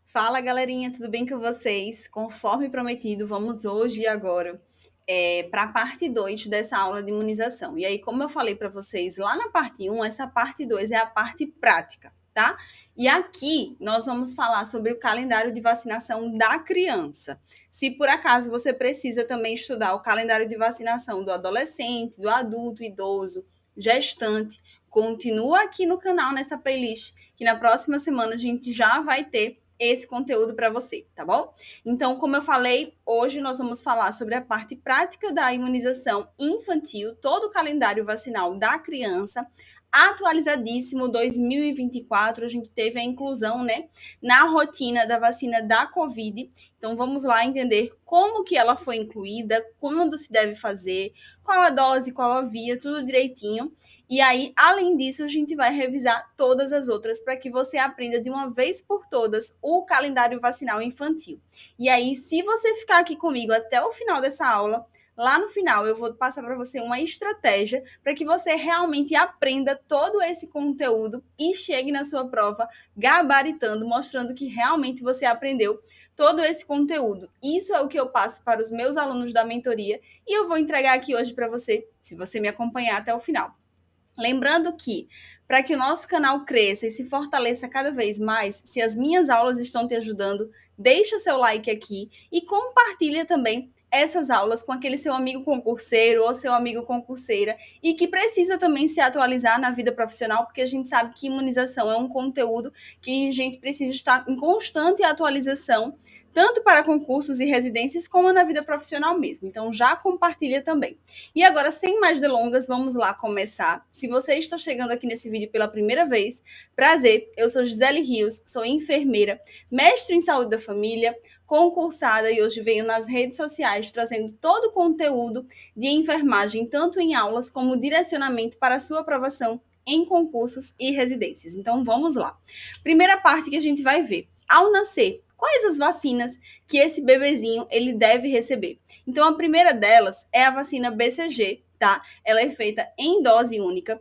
Fala, galerinha, tudo bem com vocês? Conforme prometido, vamos hoje e agora para a parte 2 dessa aula de imunização. E aí, como eu falei para vocês lá na parte um, essa parte 2 é a parte prática, tá? E aqui nós vamos falar sobre o calendário de vacinação da criança. Se por acaso você precisa também estudar o calendário de vacinação do adolescente, do adulto, idoso, gestante, continua aqui no canal nessa playlist, que na próxima semana a gente já vai ter esse conteúdo para você, tá bom? Então, como eu falei, hoje nós vamos falar sobre a parte prática da imunização infantil, todo o calendário vacinal da criança, atualizadíssimo 2024, a gente teve a inclusão, né, na rotina da vacina da Covid. Então, vamos lá entender como que ela foi incluída, quando se deve fazer, qual a dose, qual a via, tudo direitinho. E aí, além disso, a gente vai revisar todas as outras para que você aprenda de uma vez por todas o calendário vacinal infantil. E aí, se você ficar aqui comigo até o final dessa aula, lá no final eu vou passar para você uma estratégia para que você realmente aprenda todo esse conteúdo e chegue na sua prova gabaritando, mostrando que realmente você aprendeu todo esse conteúdo. Isso é o que eu passo para os meus alunos da mentoria e eu vou entregar aqui hoje para você, se você me acompanhar até o final. Lembrando que, para que o nosso canal cresça e se fortaleça cada vez mais, se as minhas aulas estão te ajudando, deixa seu like aqui e compartilha também essas aulas com aquele seu amigo concurseiro ou seu amigo concurseira e que precisa também se atualizar na vida profissional, porque a gente sabe que imunização é um conteúdo que a gente precisa estar em constante atualização, tanto para concursos e residências como na vida profissional mesmo. Então já compartilha também. E agora, sem mais delongas, vamos lá começar. Se você está chegando aqui nesse vídeo pela primeira vez, prazer, eu sou Gisele Rios, sou enfermeira, mestre em saúde da família, concursada e hoje venho nas redes sociais trazendo todo o conteúdo de enfermagem, tanto em aulas como direcionamento para a sua aprovação em concursos e residências. Então vamos lá. Primeira parte que a gente vai ver. Ao nascer, quais as vacinas que esse bebezinho ele deve receber? Então, a primeira delas é a vacina BCG, tá? Ela é feita em dose única,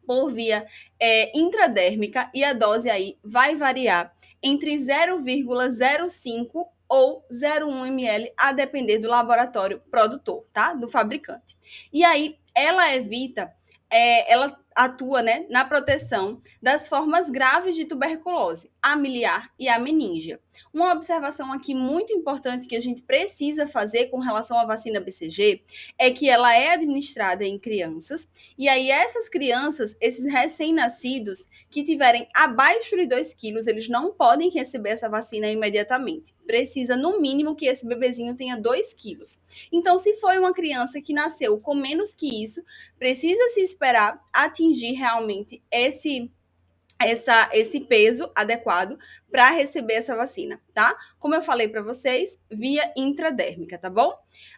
por via intradérmica, e a dose aí vai variar entre 0,05 ou 0,1 ml, a depender do laboratório produtor, tá? Do fabricante. E aí, ela evita, ela atua, né, na proteção das formas graves de tuberculose, a miliar e a meníngea. Uma observação aqui muito importante que a gente precisa fazer com relação à vacina BCG é que ela é administrada em crianças, e aí essas crianças, esses recém-nascidos que tiverem abaixo de 2 quilos, eles não podem receber essa vacina imediatamente. Precisa, no mínimo, que esse bebezinho tenha 2 quilos. Então, se foi uma criança que nasceu com menos que isso, precisa se esperar atingir realmente esse peso adequado para receber essa vacina, tá? Como eu falei para vocês, via intradérmica, tá bom?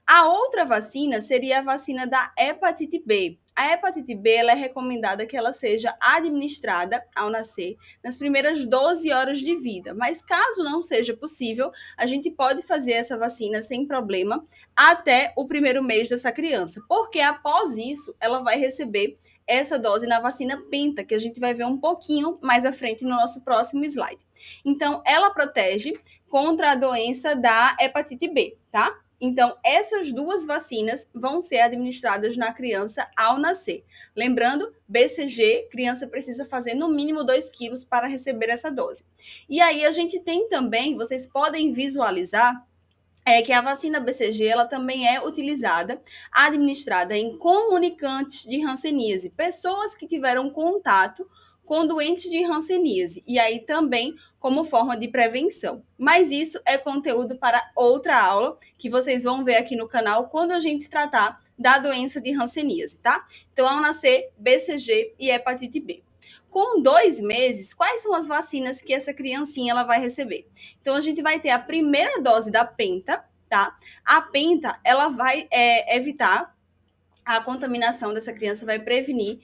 A outra vacina seria a vacina da hepatite B. A hepatite B ela é recomendada que ela seja administrada ao nascer nas primeiras 12 horas de vida, mas caso não seja possível, a gente pode fazer essa vacina sem problema até o primeiro mês dessa criança, porque após isso ela vai receber essa dose na vacina Penta, que a gente vai ver um pouquinho mais à frente no nosso próximo slide. Então, ela protege contra a doença da hepatite B, tá? Então, essas duas vacinas vão ser administradas na criança ao nascer. Lembrando, BCG, criança precisa fazer no mínimo 2 quilos para receber essa dose. E aí a gente tem também, vocês podem visualizar, que a vacina BCG ela também é utilizada, administrada em comunicantes de hanseníase, pessoas que tiveram contato com doentes de hanseníase, e aí também como forma de prevenção. Mas isso é conteúdo para outra aula, que vocês vão ver aqui no canal quando a gente tratar da doença de hanseníase, tá? Então, ao nascer, BCG e hepatite B. Com 2 meses, quais são as vacinas que essa criancinha ela vai receber? Então, a gente vai ter a primeira dose da Penta, tá? A Penta, ela vai evitar a contaminação dessa criança, vai prevenir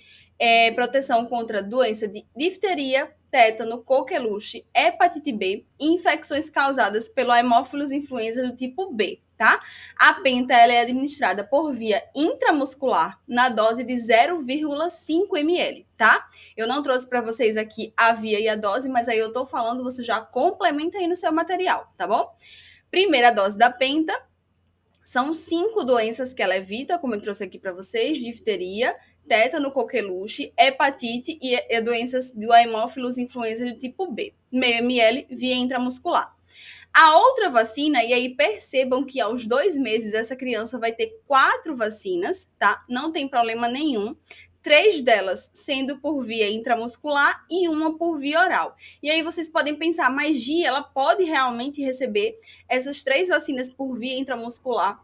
proteção contra doença de difteria, tétano, coqueluche, hepatite B e infecções causadas pelo Haemophilus influenza do tipo B, tá? A penta ela é administrada por via intramuscular na dose de 0,5 ml, tá? Eu não trouxe para vocês aqui a via e a dose, mas aí eu tô falando, você já complementa aí no seu material, tá bom? Primeira dose da penta, são 5 doenças que ela evita, como eu trouxe aqui para vocês: difteria, tétano, coqueluche, hepatite e doenças do Haemophilus influenza do tipo B. Meio ml via intramuscular. A outra vacina, e aí percebam que aos 2 meses essa criança vai ter 4 vacinas, tá? Não tem problema nenhum. 3 delas sendo por via intramuscular e uma por via oral. E aí vocês podem pensar, mas Gi, ela pode realmente receber essas 3 vacinas por via intramuscular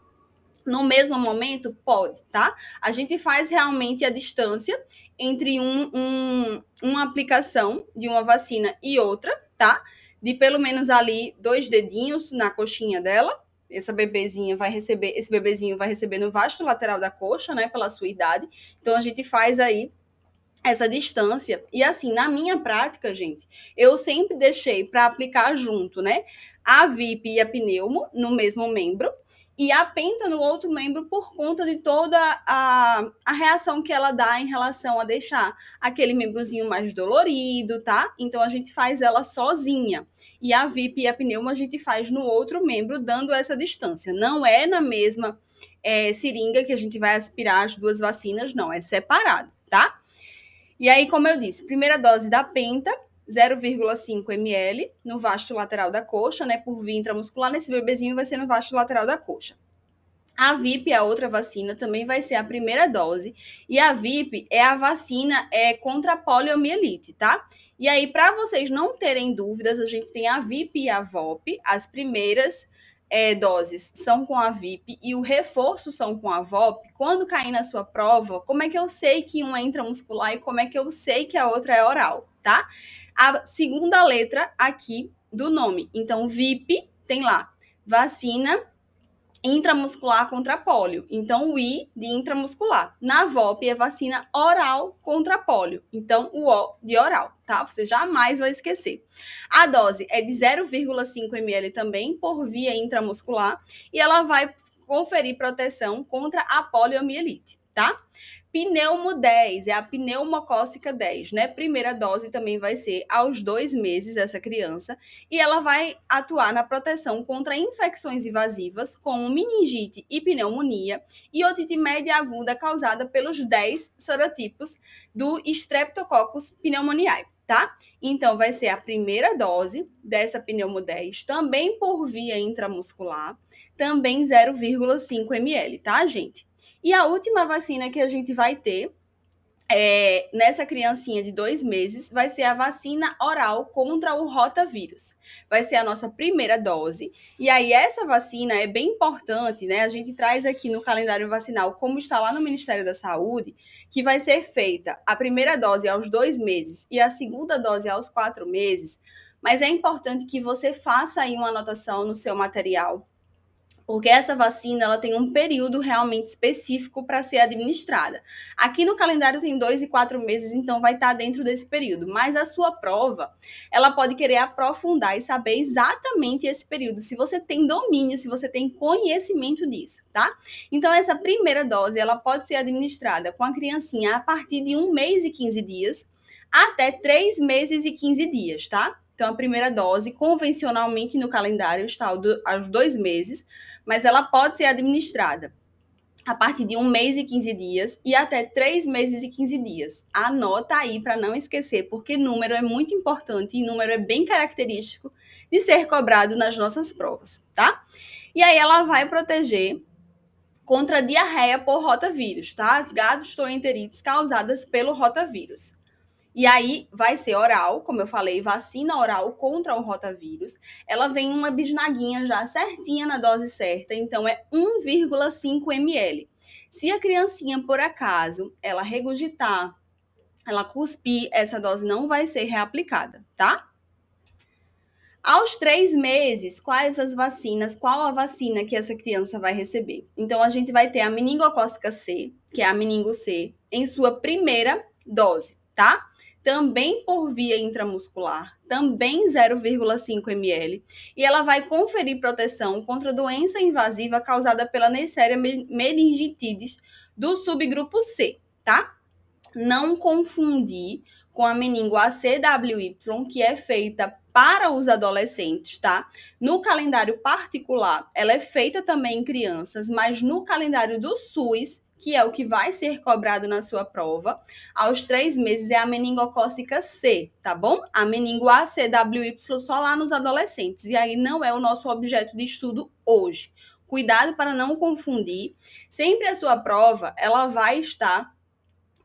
no mesmo momento? Pode, tá? A gente faz realmente a distância entre uma aplicação de uma vacina e outra, tá? De pelo menos ali 2 dedinhos na coxinha dela. Esse bebezinho vai receber no vasto lateral da coxa, né? Pela sua idade. Então a gente faz aí essa distância. E assim, na minha prática, gente, eu sempre deixei para aplicar junto, né? A VIP e a pneumo no mesmo membro e a penta no outro membro por conta de toda a reação que ela dá em relação a deixar aquele membrozinho mais dolorido, tá? Então a gente faz ela sozinha. E a VIP e a pneumo a gente faz no outro membro, dando essa distância. Não é na mesma seringa que a gente vai aspirar as 2 vacinas, não, é separado, tá? E aí, como eu disse, primeira dose da penta, 0,5 ml no vasto lateral da coxa, né? Por via intramuscular, nesse bebezinho vai ser no vasto lateral da coxa. A VIP, a outra vacina, também vai ser a primeira dose. E a VIP é a vacina contra a poliomielite, tá? E aí, para vocês não terem dúvidas, a gente tem a VIP e a VOP. As primeiras doses são com a VIP e o reforço são com a VOP. Quando cair na sua prova, como é que eu sei que uma é intramuscular e como é que eu sei que a outra é oral, tá? A segunda letra aqui do nome. Então, VIP tem lá, vacina intramuscular contra pólio. Então, o I de intramuscular. Na VOP é vacina oral contra pólio. Então, o O de oral, tá? Você jamais vai esquecer. A dose é de 0,5 ml também por via intramuscular e ela vai conferir proteção contra a poliomielite, tá? Pneumo 10, é a pneumocócica 10, né? Primeira dose também vai ser aos 2 meses essa criança e ela vai atuar na proteção contra infecções invasivas como meningite e pneumonia e otite média aguda causada pelos 10 serotipos do Streptococcus pneumoniae, tá? Então vai ser a primeira dose dessa pneumo 10, também por via intramuscular, também 0,5 ml, tá, gente? E a última vacina que a gente vai ter nessa criancinha de 2 meses vai ser a vacina oral contra o rotavírus. Vai ser a nossa primeira dose. E aí essa vacina é bem importante, né? A gente traz aqui no calendário vacinal, como está lá no Ministério da Saúde, que vai ser feita a primeira dose aos 2 meses e a segunda dose aos 4 meses. Mas é importante que você faça aí uma anotação no seu material, porque essa vacina ela tem um período realmente específico para ser administrada. Aqui no calendário tem 2 e 4 meses, então vai estar dentro desse período. Mas a sua prova, ela pode querer aprofundar e saber exatamente esse período, se você tem domínio, se você tem conhecimento disso, tá? Então, essa primeira dose, ela pode ser administrada com a criancinha a partir de 1 mês e 15 dias até 3 meses e 15 dias, tá? Então, a primeira dose, convencionalmente no calendário, está aos 2 meses, mas ela pode ser administrada a partir de 1 mês e 15 dias e até 3 meses e 15 dias. Anota aí para não esquecer, porque número é muito importante e número é bem característico de ser cobrado nas nossas provas, tá? E aí ela vai proteger contra a diarreia por rotavírus, tá? As gastroenterites causadas pelo rotavírus. E aí vai ser oral, como eu falei, vacina oral contra o rotavírus. Ela vem uma bisnaguinha já certinha na dose certa, então é 1,5 ml. Se a criancinha, por acaso, ela regurgitar, ela cuspir, essa dose não vai ser reaplicada, tá? Aos 3 meses, quais as vacinas, qual a vacina que essa criança vai receber? Então, a gente vai ter a meningocócica C, que é a meningo C, em sua primeira dose, tá? também por via intramuscular, também 0,5 ml, e ela vai conferir proteção contra doença invasiva causada pela Neisseria meningitidis do subgrupo C, tá? Não confundir com a meningo-ACWY, que é feita para os adolescentes, tá? No calendário particular, ela é feita também em crianças, mas no calendário do SUS, que é o que vai ser cobrado na sua prova, aos 3 meses é a meningocócica C, tá bom? A meningo-ACWY só lá nos adolescentes, e aí não é o nosso objeto de estudo hoje. Cuidado para não confundir. Sempre a sua prova, ela vai estar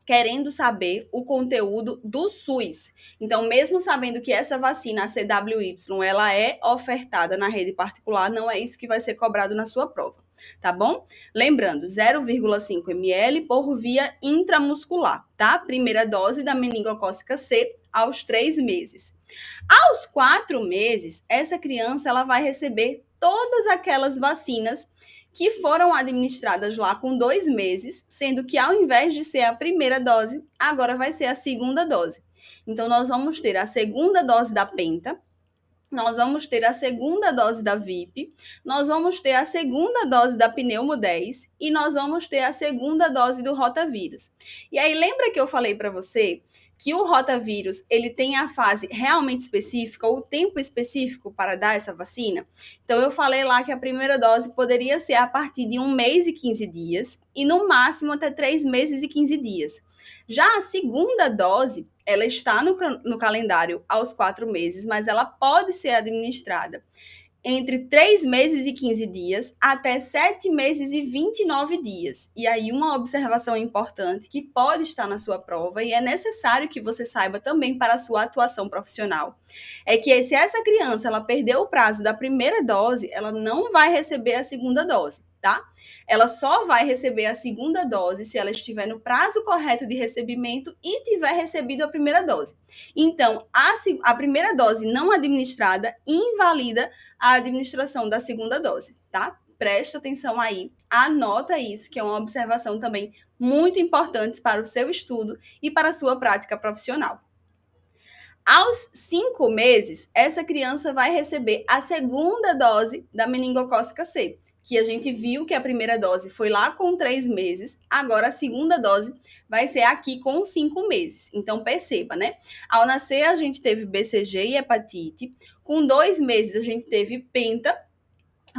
querendo saber o conteúdo do SUS. Então, mesmo sabendo que essa vacina, a CWY, ela é ofertada na rede particular, não é isso que vai ser cobrado na sua prova, tá bom? Lembrando, 0,5 ml por via intramuscular, tá? Primeira dose da meningocócica C aos 3 meses. Aos 4 meses, essa criança ela vai receber todas aquelas vacinas que foram administradas lá com 2 meses, sendo que ao invés de ser a primeira dose, agora vai ser a segunda dose. Então, nós vamos ter a segunda dose da Penta, nós vamos ter a segunda dose da VIP, nós vamos ter a segunda dose da Pneumo 10 e nós vamos ter a segunda dose do rotavírus. E aí, lembra que eu falei para você que o rotavírus ele tem a fase realmente específica, ou o tempo específico para dar essa vacina? Então, eu falei lá que a primeira dose poderia ser a partir de 1 mês e 15 dias e no máximo até 3 meses e 15 dias. Já a segunda dose, ela está no calendário aos 4 meses, mas ela pode ser administrada entre 3 meses e 15 dias até 7 meses e 29 dias. E aí, uma observação importante que pode estar na sua prova e é necessário que você saiba também para a sua atuação profissional, é que se essa criança ela perdeu o prazo da primeira dose, ela não vai receber a segunda dose, tá? Ela só vai receber a segunda dose se ela estiver no prazo correto de recebimento e tiver recebido a primeira dose. Então, a primeira dose não administrada invalida a administração da segunda dose, tá? Presta atenção aí, anota isso, que é uma observação também muito importante para o seu estudo e para a sua prática profissional. Aos 5 meses, essa criança vai receber a segunda dose da meningocócica C, que a gente viu que a primeira dose foi lá com 3 meses, agora a segunda dose vai ser aqui com 5 meses. Então, perceba, né? Ao nascer, a gente teve BCG e hepatite, com 2 meses a gente teve penta,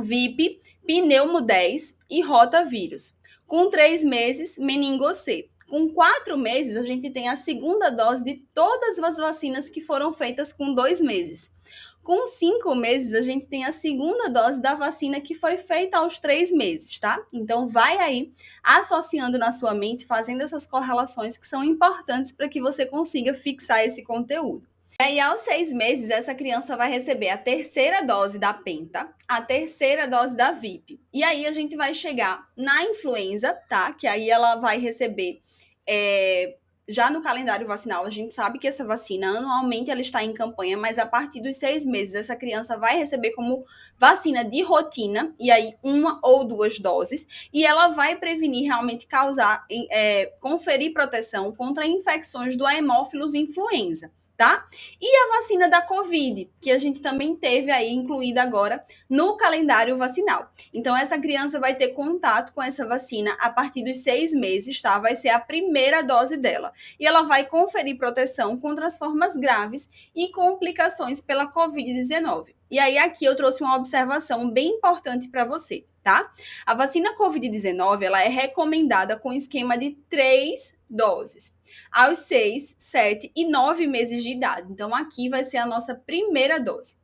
VIP, pneumo 10 e rotavírus. Com 3 meses, meningo C. Com 4 meses, a gente tem a segunda dose de todas as vacinas que foram feitas com 2 meses. Com 5 meses, a gente tem a segunda dose da vacina que foi feita aos 3 meses, tá? Então, vai aí associando na sua mente, fazendo essas correlações que são importantes para que você consiga fixar esse conteúdo. E aí, aos 6 meses, essa criança vai receber a terceira dose da Penta, a terceira dose da VIP. E aí, a gente vai chegar na influenza, tá? Que aí ela vai receber, já no calendário vacinal, a gente sabe que essa vacina, anualmente, ela está em campanha, mas a partir dos 6 meses, essa criança vai receber como vacina de rotina, e aí 1 ou 2 doses, e ela vai prevenir, realmente conferir proteção contra infecções do Haemophilus influenza, tá? E a vacina da Covid, que a gente também teve aí incluída agora no calendário vacinal. Então, essa criança vai ter contato com essa vacina a partir dos 6 meses, tá? Vai ser a primeira dose dela. E ela vai conferir proteção contra as formas graves e complicações pela Covid-19. E aí, aqui eu trouxe uma observação bem importante para você, tá? A vacina Covid-19, ela é recomendada com esquema de 3 doses aos 6, 7 e 9 meses de idade. Então, aqui vai ser a nossa primeira dose.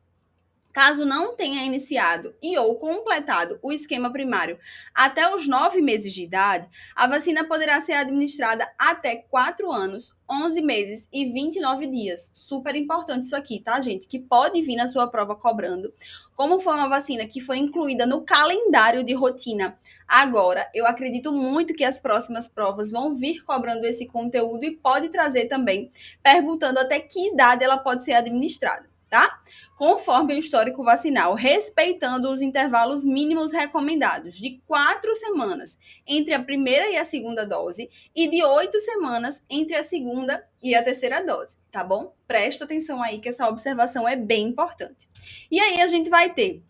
Caso não tenha iniciado e ou completado o esquema primário até os 9 meses de idade, a vacina poderá ser administrada até 4 anos, 11 meses e 29 dias. Super importante isso aqui, tá, gente? Que pode vir na sua prova cobrando. Como foi uma vacina que foi incluída no calendário de rotina agora, eu acredito muito que as próximas provas vão vir cobrando esse conteúdo e pode trazer também, perguntando até que idade ela pode ser administrada. tá? Conforme o histórico vacinal, respeitando os intervalos mínimos recomendados de 4 semanas entre a primeira e a segunda dose e de 8 semanas entre a segunda e a terceira dose, tá bom? Presta atenção aí que essa observação é bem importante. E aí a gente vai ter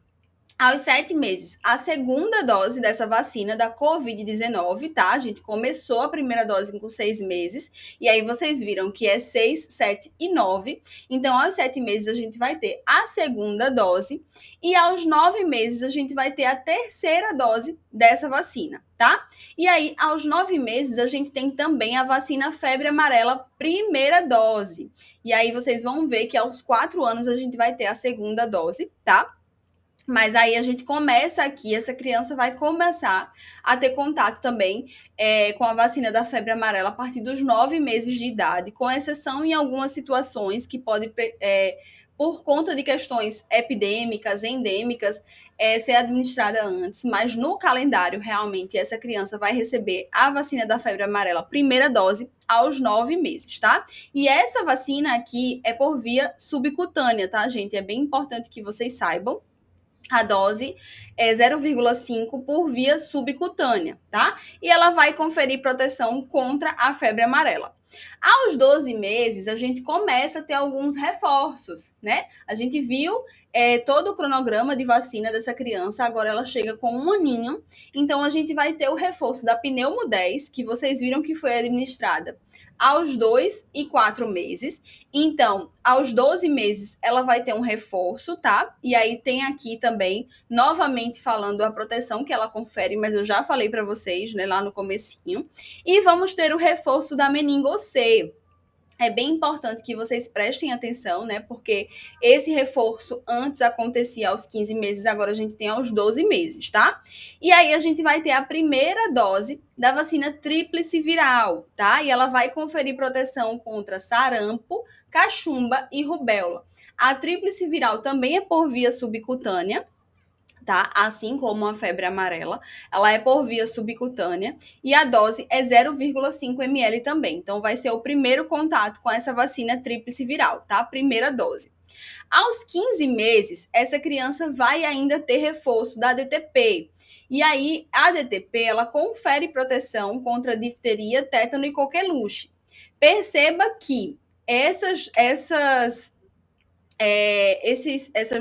aos 7 meses, a segunda dose dessa vacina da Covid-19, tá? A gente começou a primeira dose com 6 meses, e aí vocês viram que é 6, 7 e 9. Então, aos 7 meses, a gente vai ter a segunda dose, e aos 9 meses, a gente vai ter a terceira dose dessa vacina, tá? E aí, aos 9 meses, a gente tem também a vacina febre amarela, primeira dose. E aí, vocês vão ver que aos 4 anos, a gente vai ter a segunda dose, tá? Mas aí a gente começa aqui, essa criança vai começar a ter contato também com a vacina da febre amarela a partir dos 9 meses de idade, com exceção em algumas situações que pode, por conta de questões epidêmicas, endêmicas, ser administrada antes. Mas no calendário, realmente, essa criança vai receber a vacina da febre amarela, primeira dose, aos 9 meses, tá? E essa vacina aqui é por via subcutânea, tá, gente? É bem importante que vocês saibam. A dose é 0,5 por via subcutânea, tá? E ela vai conferir proteção contra a febre amarela. Aos 12 meses, a gente começa a ter alguns reforços, né? A gente viu todo o cronograma de vacina dessa criança, agora ela chega com 1 aninho, então a gente vai ter o reforço da Pneumo 10, que vocês viram que foi administrada aos 2 e 4 meses. Então, aos 12 meses, ela vai ter um reforço, tá? E aí tem aqui também, novamente falando a proteção que ela confere, mas eu já falei para vocês, né, lá no comecinho. E vamos ter o reforço da meningo C. É bem importante que vocês prestem atenção, né? Porque esse reforço antes acontecia aos 15 meses, agora a gente tem aos 12 meses, tá? E aí a gente vai ter a primeira dose da vacina tríplice viral, tá? E ela vai conferir proteção contra sarampo, cachumba e rubéola. A tríplice viral também é por via subcutânea, tá? Assim como a febre amarela, ela é por via subcutânea e a dose é 0,5 ml também. Então, vai ser o primeiro contato com essa vacina tríplice viral, tá? Primeira dose. Aos 15 meses, essa criança vai ainda ter reforço da DTP. E aí, a DTP, ela confere proteção contra difteria, tétano e coqueluche. Perceba que essas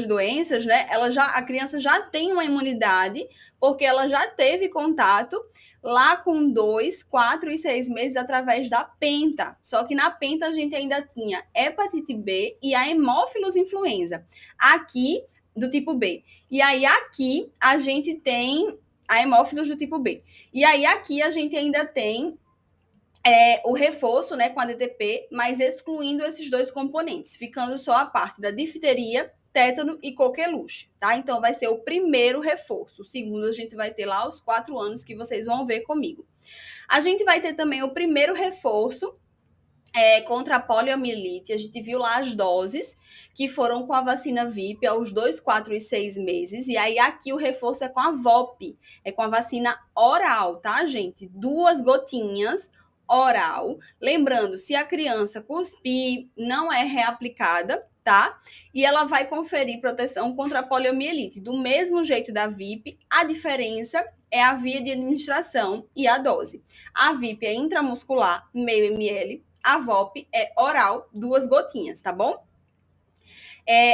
doenças, né? A criança já tem uma imunidade, porque ela já teve contato lá com 2, 4 e 6 meses através da penta. Só que na penta a gente ainda tinha hepatite B e a hemófilos influenza. Aqui, do tipo B. E aí aqui a gente tem a hemófilos do tipo B. E aí aqui a gente ainda tem o reforço, né, com a DTP, mas excluindo esses dois componentes, ficando só a parte da difteria, tétano e coqueluche, tá? Então, vai ser o primeiro reforço. O segundo a gente vai ter lá aos 4 anos, que vocês vão ver comigo. A gente vai ter também o primeiro reforço contra a poliomielite. A gente viu lá as doses que foram com a vacina VIP aos 2, 4 e 6 meses. E aí aqui o reforço é com a VOP, é com a vacina oral, tá, gente? 2 gotinhas oral. Lembrando, se a criança cuspir, não é reaplicada, tá? E ela vai conferir proteção contra a poliomielite. Do mesmo jeito da VIP, a diferença é a via de administração e a dose. A VIP é intramuscular, meio ml. A VOP é oral, 2 gotinhas, tá bom?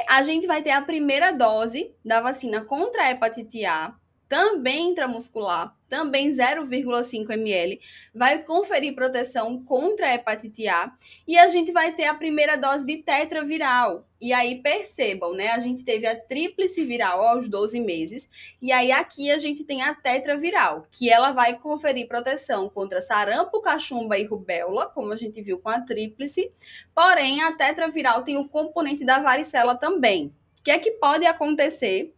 A gente vai ter a primeira dose da vacina contra a hepatite A, também intramuscular, também 0,5 ml, vai conferir proteção contra a hepatite A, e a gente vai ter a primeira dose de tetraviral. E aí percebam, né? A gente teve a tríplice viral aos 12 meses, e aí aqui a gente tem a tetraviral, que ela vai conferir proteção contra sarampo, cachumba e rubéola, como a gente viu com a tríplice, porém a tetraviral tem o componente da varicela também. O que é que pode acontecer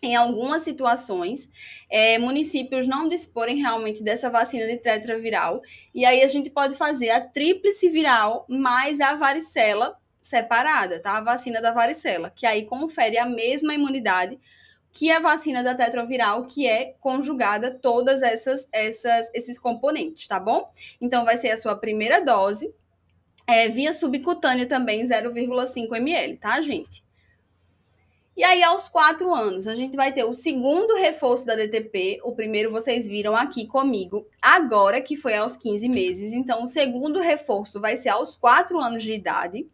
em algumas situações, municípios não disporem realmente dessa vacina de tetraviral, e aí a gente pode fazer a tríplice viral mais a varicela separada, tá? A vacina da varicela, que aí confere a mesma imunidade que a vacina da tetraviral, que é conjugada todas esses componentes, tá bom? Então, vai ser a sua primeira dose, via subcutânea também, 0,5 ml, tá, gente? E aí, aos 4 anos, a gente vai ter o segundo reforço da DTP. O primeiro vocês viram aqui comigo, agora que foi aos 15 meses. Então, o segundo reforço vai ser aos 4 anos de idade.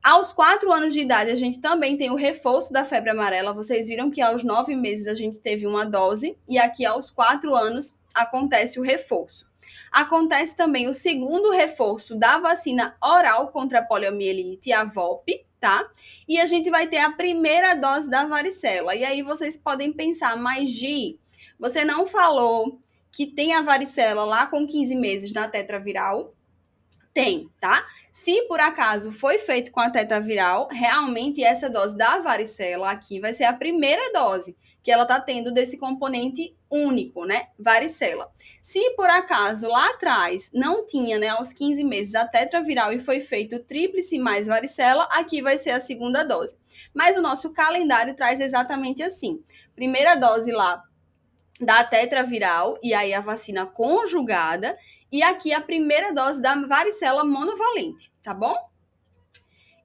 Aos 4 anos de idade, a gente também tem o reforço da febre amarela. Vocês viram que aos 9 meses a gente teve uma dose, e aqui aos 4 anos acontece o reforço. Acontece também o segundo reforço da vacina oral contra a poliomielite, a VOP, tá? E a gente vai ter a primeira dose da varicela. E aí vocês podem pensar, mas Gi, você não falou que tem a varicela lá com 15 meses na tetraviral? Tem, tá? Se por acaso foi feito com a tetaviral, realmente essa dose da varicela aqui vai ser a primeira dose que ela tá tendo desse componente único, né? Varicela. Se por acaso lá atrás não tinha, né, aos 15 meses a tetraviral e foi feito tríplice mais varicela, aqui vai ser a segunda dose. Mas o nosso calendário traz exatamente assim. Primeira dose lá da tetraviral, e aí a vacina conjugada, e aqui a primeira dose da varicela monovalente, tá bom?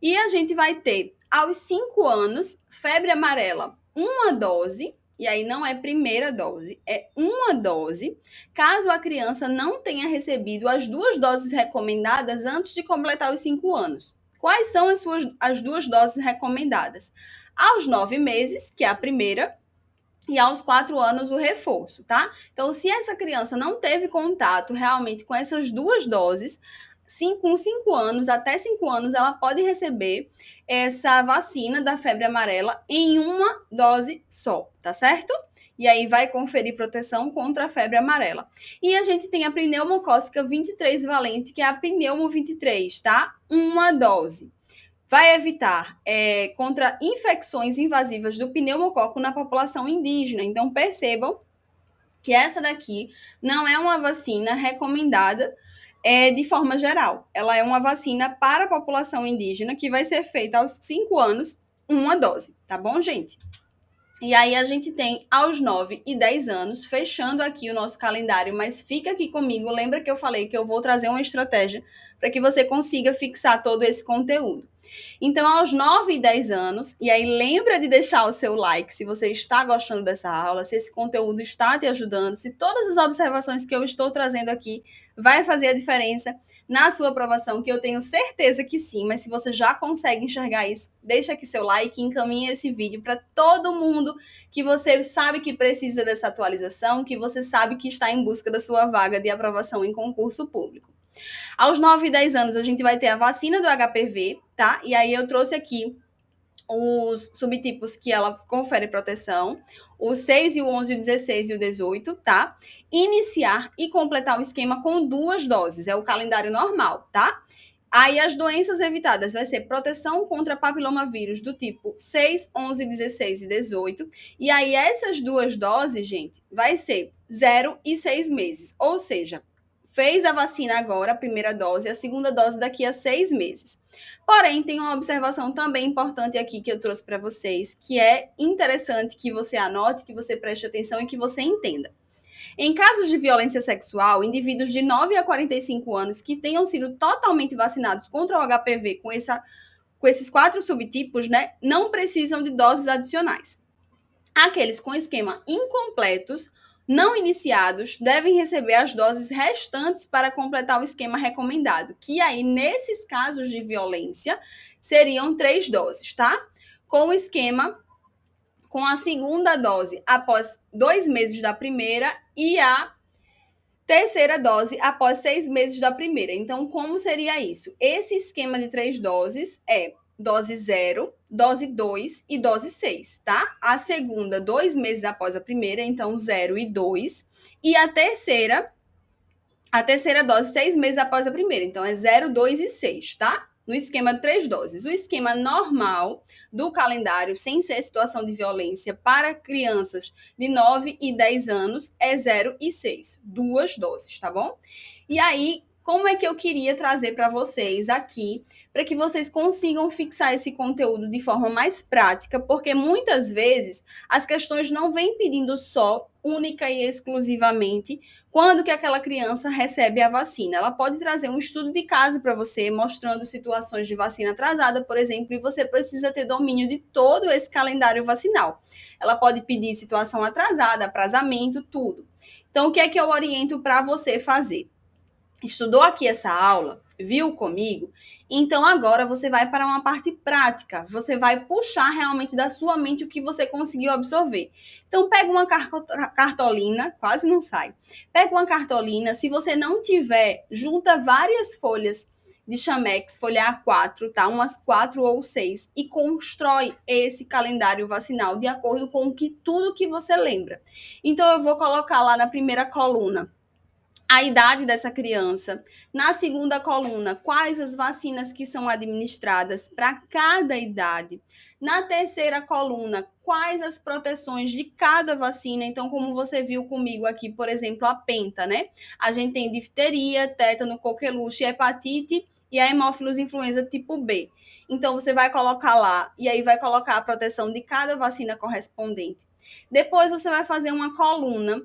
E a gente vai ter, aos 5 anos, febre amarela, uma dose, e aí não é primeira dose, é uma dose, caso a criança não tenha recebido as 2 doses recomendadas antes de completar os 5 anos. Quais são as 2 doses recomendadas? Aos 9 meses, que é a primeira, e aos 4 anos o reforço, tá? Então, se essa criança não teve contato realmente com essas 2 doses, com 5 anos, até 5 anos, ela pode receber essa vacina da febre amarela em uma dose só, tá certo? E aí vai conferir proteção contra a febre amarela. E a gente tem a pneumocócica 23 valente, que é a pneumo 23, tá? Uma dose. Vai evitar contra infecções invasivas do pneumococo na população indígena. Então, percebam que essa daqui não é uma vacina recomendada de forma geral. Ela é uma vacina para a população indígena que vai ser feita aos 5 anos, uma dose, tá bom, gente? E aí a gente tem aos 9 e 10 anos, fechando aqui o nosso calendário, mas fica aqui comigo, lembra que eu falei que eu vou trazer uma estratégia para que você consiga fixar todo esse conteúdo. Então, aos 9 e 10 anos, e aí lembra de deixar o seu like se você está gostando dessa aula, se esse conteúdo está te ajudando, se todas as observações que eu estou trazendo aqui vai fazer a diferença na sua aprovação, que eu tenho certeza que sim, mas se você já consegue enxergar isso, deixa aqui seu like e encaminhe esse vídeo para todo mundo que você sabe que precisa dessa atualização, que você sabe que está em busca da sua vaga de aprovação em concurso público. Aos 9 e 10 anos, a gente vai ter a vacina do HPV, tá? E aí eu trouxe aqui os subtipos que ela confere proteção, o 6 e o 11, o 16 e o 18, tá? Iniciar e completar o esquema com 2 doses, é o calendário normal, tá? Aí as doenças evitadas vai ser proteção contra papilomavírus do tipo 6, 11, 16 e 18. E aí essas 2 doses, gente, vai ser 0 e 6 meses. Ou seja, fez a vacina agora, a primeira dose, a segunda dose daqui a 6 meses. Porém, tem uma observação também importante aqui que eu trouxe para vocês, que é interessante que você anote, que você preste atenção e que você entenda. Em casos de violência sexual, indivíduos de 9 a 45 anos que tenham sido totalmente vacinados contra o HPV com esses 4 subtipos, né, não precisam de doses adicionais. Aqueles com esquema incompletos, não iniciados, devem receber as doses restantes para completar o esquema recomendado, que aí, nesses casos de violência, seriam 3 doses, tá? Com o esquema com a segunda dose após 2 meses da primeira e a terceira dose após 6 meses da primeira. Então, como seria isso? Esse esquema de 3 doses é dose 0, dose 2 e dose 6, tá? A segunda, 2 meses após a primeira, então 0 e 2. E a terceira dose, 6 meses após a primeira, então é 0, 2 e 6, tá? No esquema de 3 doses. O esquema normal do calendário, sem ser situação de violência, para crianças de 9 e 10 anos, é 0 e 6. 2 doses, tá bom? E aí, como é que eu queria trazer para vocês aqui, para que vocês consigam fixar esse conteúdo de forma mais prática, porque muitas vezes as questões não vêm pedindo só, única e exclusivamente, quando que aquela criança recebe a vacina. Ela pode trazer um estudo de caso para você, mostrando situações de vacina atrasada, por exemplo, e você precisa ter domínio de todo esse calendário vacinal. Ela pode pedir situação atrasada, aprasamento, tudo. Então, o que é que eu oriento para você fazer? Estudou aqui essa aula, viu comigo? Então agora você vai para uma parte prática. Você vai puxar realmente da sua mente o que você conseguiu absorver. Então pega uma cartolina, quase não sai. Pega uma cartolina, se você não tiver, junta várias folhas de Chamex, folha A4, tá? Umas 4 ou 6 e constrói esse calendário vacinal de acordo com tudo que você lembra. Então eu vou colocar lá na primeira coluna a idade dessa criança. Na segunda coluna, quais as vacinas que são administradas para cada idade. Na terceira coluna, quais as proteções de cada vacina. Então, como você viu comigo aqui, por exemplo, a penta, né? A gente tem difteria, tétano, coqueluche, hepatite e a hemófilos influenza tipo B. Então, você vai colocar lá e aí vai colocar a proteção de cada vacina correspondente. Depois, você vai fazer uma coluna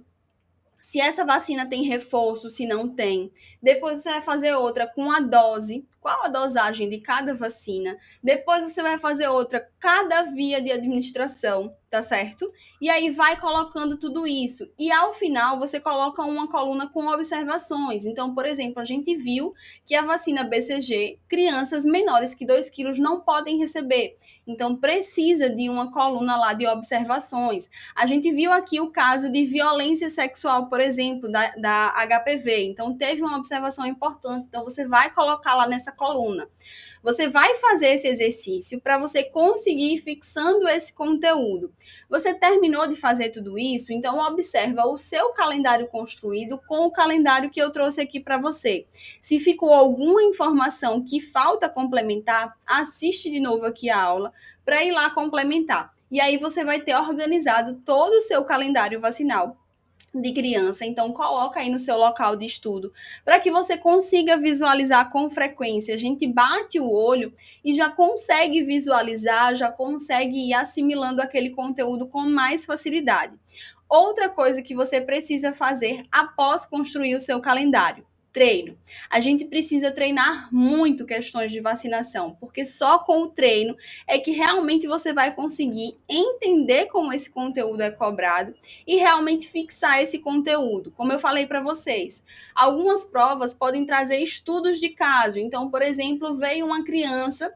se essa vacina tem reforço, se não tem. Depois você vai fazer outra com a dose, qual a dosagem de cada vacina. Depois você vai fazer outra, cada via de administração, tá certo? E aí vai colocando tudo isso. E ao final você coloca uma coluna com observações. Então, por exemplo, a gente viu que a vacina BCG, crianças menores que 2 quilos não podem receber. Então, precisa de uma coluna lá de observações. A gente viu aqui o caso de violência sexual, por exemplo, da HPV. Então, teve uma observação importante. Então, você vai colocar lá nessa coluna. Você vai fazer esse exercício para você conseguir ir fixando esse conteúdo. Você terminou de fazer tudo isso? Então, observa o seu calendário construído com o calendário que eu trouxe aqui para você. Se ficou alguma informação que falta complementar, assiste de novo aqui a aula para ir lá complementar. E aí você vai ter organizado todo o seu calendário vacinal de criança, então coloca aí no seu local de estudo, para que você consiga visualizar com frequência. A gente bate o olho e já consegue visualizar, já consegue ir assimilando aquele conteúdo com mais facilidade. Outra coisa que você precisa fazer após construir o seu calendário: treino. A gente precisa treinar muito questões de vacinação, porque só com o treino é que realmente você vai conseguir entender como esse conteúdo é cobrado e realmente fixar esse conteúdo. Como eu falei para vocês, algumas provas podem trazer estudos de caso. Então, por exemplo, veio uma criança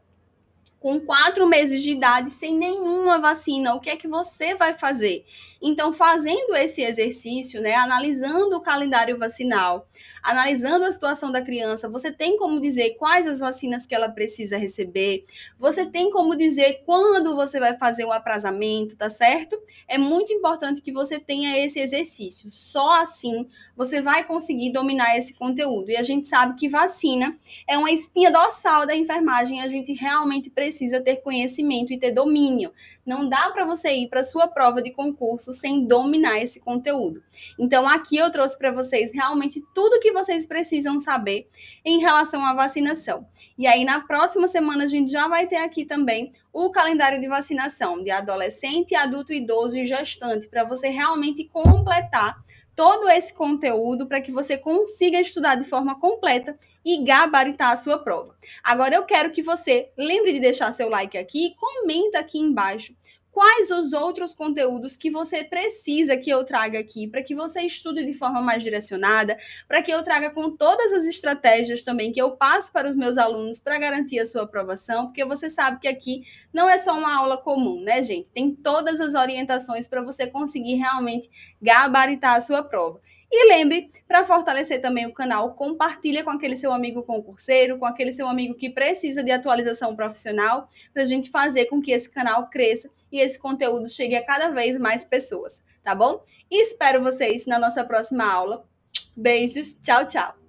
com 4 meses de idade sem nenhuma vacina, o que é que você vai fazer? Então, fazendo esse exercício, né, analisando o calendário vacinal, analisando a situação da criança, você tem como dizer quais as vacinas que ela precisa receber, você tem como dizer quando você vai fazer o aprasamento, tá certo? É muito importante que você tenha esse exercício. Só assim você vai conseguir dominar esse conteúdo. E a gente sabe que vacina é uma espinha dorsal da enfermagem, a gente realmente precisa ter conhecimento e ter domínio. Não dá para você ir para a sua prova de concurso sem dominar esse conteúdo. Então, aqui eu trouxe para vocês realmente tudo que vocês precisam saber em relação à vacinação. E aí, na próxima semana, a gente já vai ter aqui também o calendário de vacinação de adolescente, adulto, idoso e gestante, para você realmente completar todo esse conteúdo para que você consiga estudar de forma completa e gabaritar a sua prova. Agora eu quero que você lembre de deixar seu like aqui e comenta aqui embaixo quais os outros conteúdos que você precisa que eu traga aqui para que você estude de forma mais direcionada, para que eu traga com todas as estratégias também que eu passo para os meus alunos para garantir a sua aprovação, porque você sabe que aqui não é só uma aula comum, né, gente? Tem todas as orientações para você conseguir realmente gabaritar a sua prova. E lembre, para fortalecer também o canal, compartilha com aquele seu amigo concurseiro, com aquele seu amigo que precisa de atualização profissional, para a gente fazer com que esse canal cresça e esse conteúdo chegue a cada vez mais pessoas, tá bom? E espero vocês na nossa próxima aula. Beijos, tchau, tchau!